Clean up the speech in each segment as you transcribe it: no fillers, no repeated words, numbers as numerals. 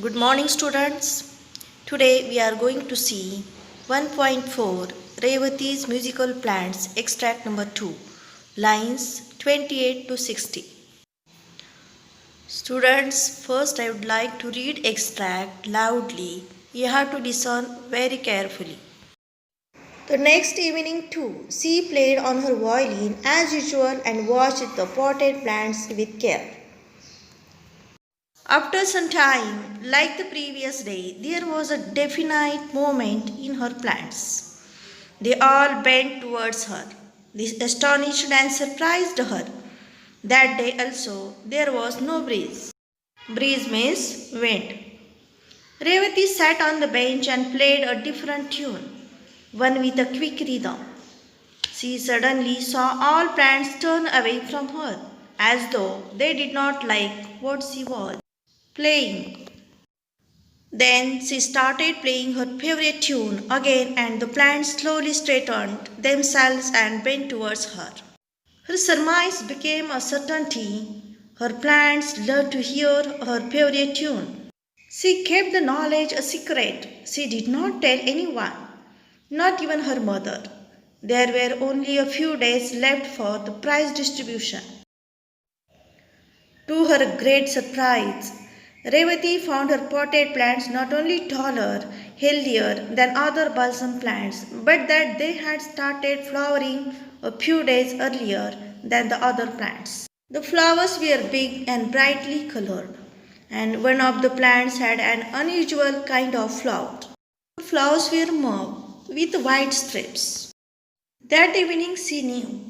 Good morning, students. Today we are going to see 1.4 Revati's musical plants extract number 2, lines 28 to 60. Students, first I would like to read extract loudly. You have to listen very carefully. The next evening too, she played on her violin as usual and watched the potted plants with care. After some time, like the previous day, there was a definite movement in her plants. They all bent towards her. This astonished and surprised her. That day also, there was no breeze. Breeze means wind. Revati sat on the bench and played a different tune, one with a quick rhythm. She suddenly saw all plants turn away from her, as though they did not like what she was playing. Then she started playing her favorite tune again, and the plants slowly straightened themselves and bent towards her. Her surmise became a certainty. Her plants loved to hear her favorite tune. She kept the knowledge a secret. She did not tell anyone, not even her mother. There were only a few days left for the prize distribution. To her great surprise, Revati found her potted plants not only taller, healthier than other balsam plants, but that they had started flowering a few days earlier than the other plants. The flowers were big and brightly colored, and one of the plants had an unusual kind of flower. The flowers were mauve with white strips. That evening she knew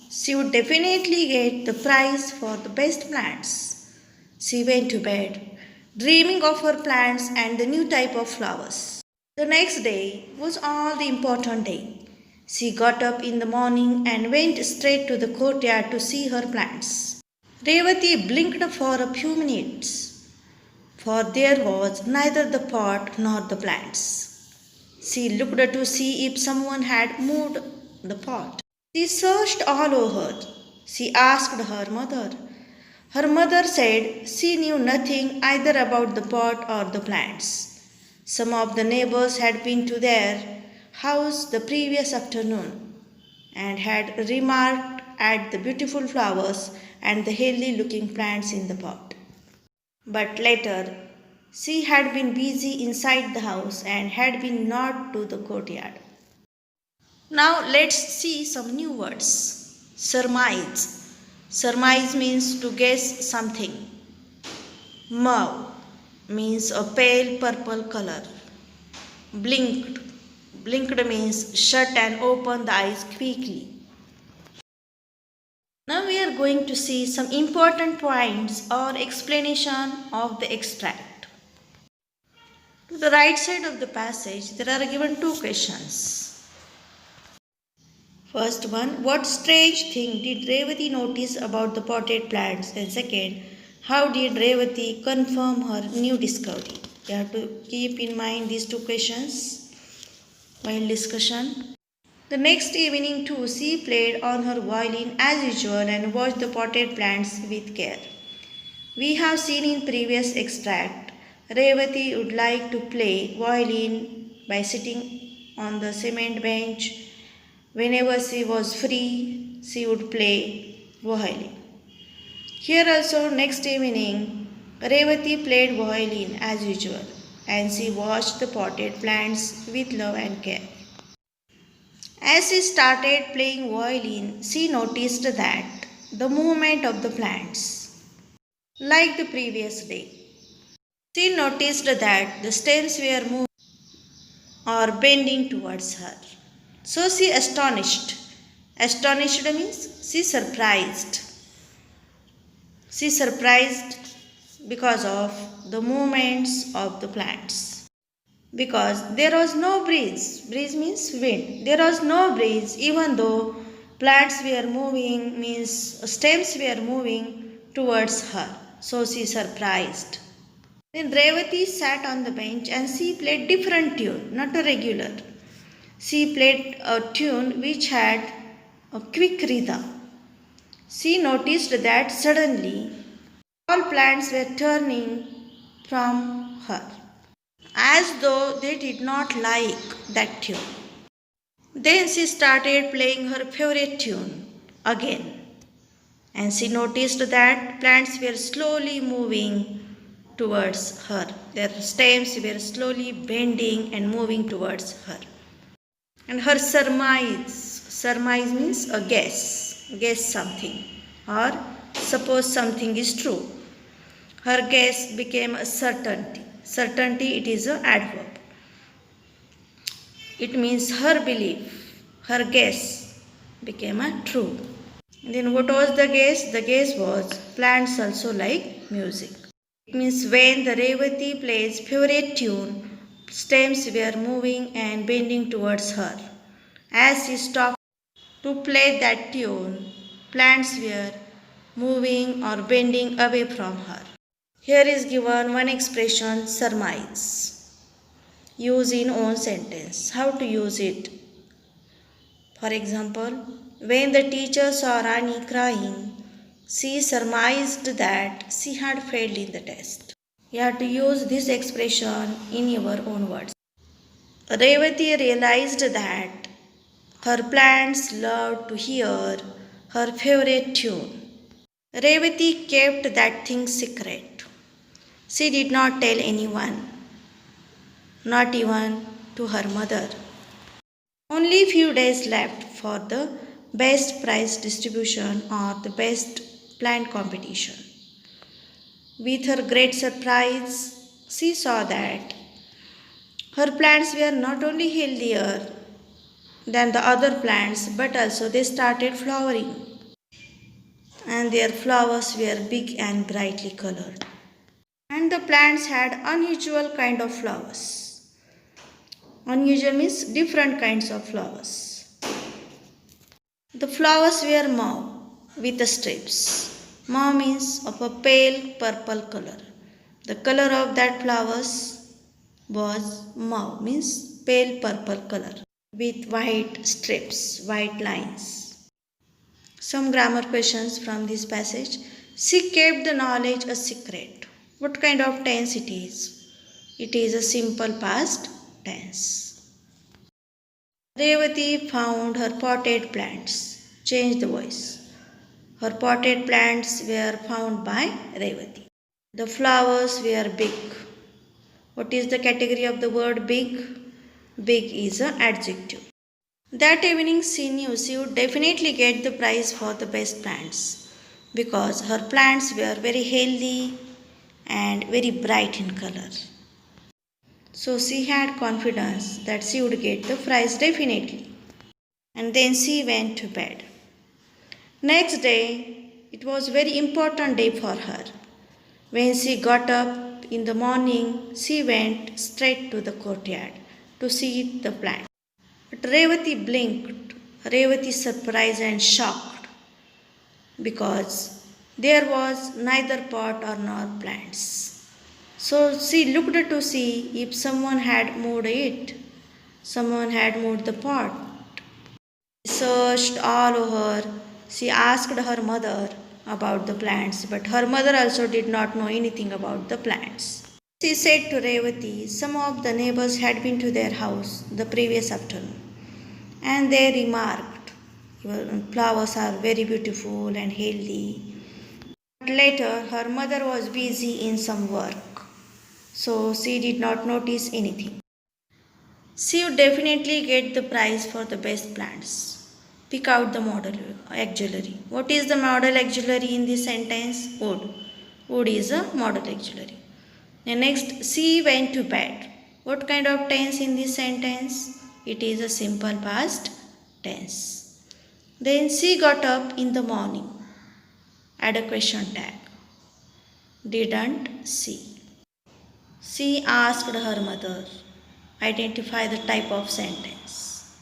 she would definitely get the prize for the best plants. She went to bed, dreaming of her plants and the new type of flowers. The next day was all the important day. She got up in the morning and went straight to the courtyard to see her plants. Revati blinked for a few minutes, for there was neither the pot nor the plants. She looked to see if someone had moved the pot. She searched all over. She asked her mother. Her mother said she knew nothing either about the pot or the plants. Some of the neighbors had been to their house the previous afternoon and had remarked at the beautiful flowers and the healthy looking plants in the pot. But later, she had been busy inside the house and had been not to the courtyard. Now let's see some new words. Surmise. Surmise means to guess something. Mauve means a pale purple color. Blinked. Blinked means shut and open the eyes quickly. Now we are going to see some important points or explanation of the extract. To the right side of the passage, there are given two questions. First one, what strange thing did Revati notice about the potted plants? And second, how did Revati confirm her new discovery? You have to keep in mind these two questions while discussion. The next evening too, she played on her violin as usual and watched the potted plants with care. We have seen in previous extract, Revati would like to play violin by sitting on the cement bench. Whenever she was free, she would play violin. Here also next evening, Revati played violin as usual and she watched the potted plants with love and care. As she started playing violin, she noticed that the movement of the plants, like the previous day, she noticed that the stems were moving or bending towards her. So she astonished. Astonished means she surprised. She surprised because of the movements of the plants. Because there was no breeze. Breeze means wind. There was no breeze even though plants were moving, means stems were moving towards her. So she surprised. Then Revati sat on the bench and she played different tune, not a regular. She played a tune which had a quick rhythm. She noticed that suddenly all plants were turning from her, as though they did not like that tune. Then she started playing her favorite tune again, and she noticed that plants were slowly moving towards her. Their stems were slowly bending and moving towards her. And her surmise means a guess something, or suppose something is true. Her guess became a certainty. Certainty, it is an adverb. It means her belief, her guess became a true. And then what was the guess? The guess was plants also like music. It means when the Revati plays favorite tune, stems were moving and bending towards her. As she stopped to play that tune, plants were moving or bending away from her. Here is given one expression, surmise. Use in own sentence. How to use it? For example, when the teacher saw Rani crying, she surmised that she had failed in the test. You have to use this expression in your own words. Revati realized that her plants loved to hear her favorite tune. Revati kept that thing secret. She did not tell anyone, not even to her mother. Only few days left for the best prize distribution or the best plant competition. With her great surprise, she saw that her plants were not only healthier than the other plants, but also they started flowering, and their flowers were big and brightly colored. And the plants had unusual kind of flowers. Unusual means different kinds of flowers. The flowers were mauve with the strips. Mauve means of a pale purple color. The color of that flowers was mauve, means pale purple color with white strips, white lines. Some grammar questions from this passage. She kept the knowledge a secret. What kind of tense it is? It is a simple past tense. Revati found her potted plants. Change the voice. Her potted plants were found by Revati. The flowers were big. What is the category of the word big? Big is an adjective. That evening she knew she would definitely get the prize for the best plants because her plants were very healthy and very bright in color. So she had confidence that she would get the prize definitely. And then she went to bed. Next day, it was a very important day for her. When she got up in the morning, she went straight to the courtyard to see the plant. But Revati blinked. Revati surprised and shocked because there was neither pot or nor plants. So she looked to see if someone had moved it. Someone had moved the pot. She searched all over. She asked her mother about the plants, but her mother also did not know anything about the plants. She said to Revati, some of the neighbors had been to their house the previous afternoon, and they remarked, your flowers are very beautiful and healthy. But later, her mother was busy in some work, so she did not notice anything. She would definitely get the prize for the best plants. Pick out the modal auxiliary. What is the modal auxiliary in this sentence? Would. Would is a modal auxiliary. And next, she went to bed. What kind of tense in this sentence? It is a simple past tense. Then she got up in the morning. Add a question tag. Didn't she? She asked her mother. Identify the type of sentence.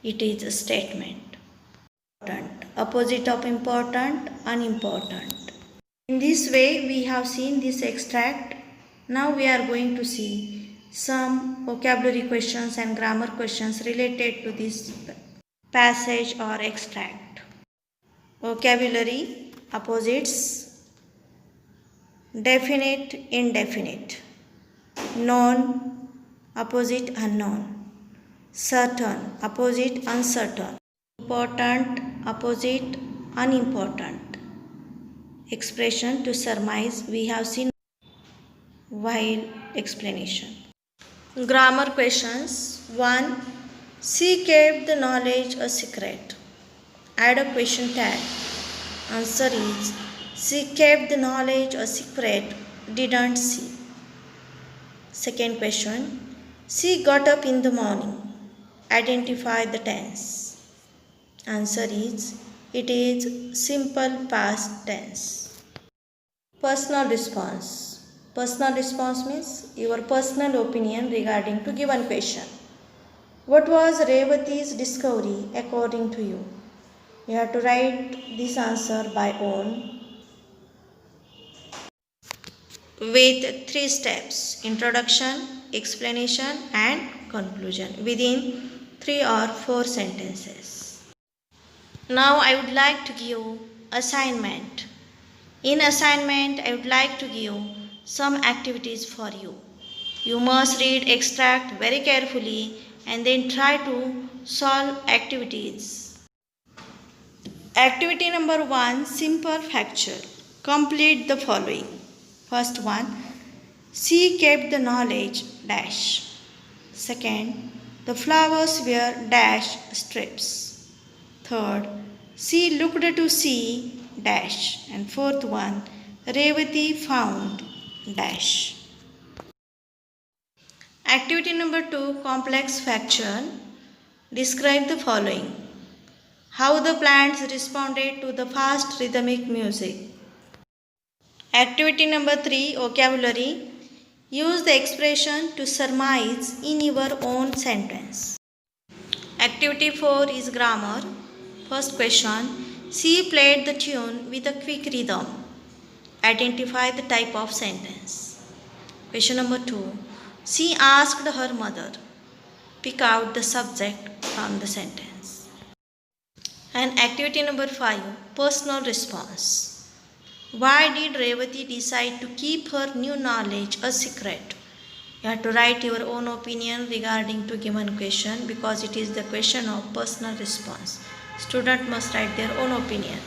It is a statement. Important. Opposite of important, unimportant. In this way, we have seen this extract. Now we are going to see some vocabulary questions and grammar questions related to this passage or extract. Vocabulary, opposites, definite, indefinite, known, opposite unknown, certain, opposite uncertain, important, opposite unimportant. Expression to surmise we have seen while explanation. Grammar questions 1. She kept the knowledge a secret. Add a question tag. Answer is she kept the knowledge a secret, didn't she? Second question. She got up in the morning. Identify the tense. Answer is it is simple past tense. Personal response. Personal response means your personal opinion regarding to given question. What was Revati's discovery according to you? You have to write this answer by own with 3 steps: introduction, explanation, and conclusion within 3 or 4 sentences. Now I would like to give assignment. In assignment, I would like to give some activities for you. You must read extract very carefully and then try to solve activities. Activity number 1, simple factual. Complete the following. First one, she kept the knowledge dash. Second, the flowers were dash strips. Third, she looked to see dash. And fourth one, Revati found dash. Activity number 2, complex factual. Describe the following. How the plants responded to the fast rhythmic music. Activity number 3, vocabulary. Use the expression to surmise in your own sentence. Activity 4 is grammar. First question. She played the tune with a quick rhythm. Identify the type of sentence. Question number 2. She asked her mother. Pick out the subject from the sentence. And activity number 5, personal response. Why did Revati decide to keep her new knowledge a secret? You have to write your own opinion regarding to given question because it is the question of personal response. Student must write their own opinion.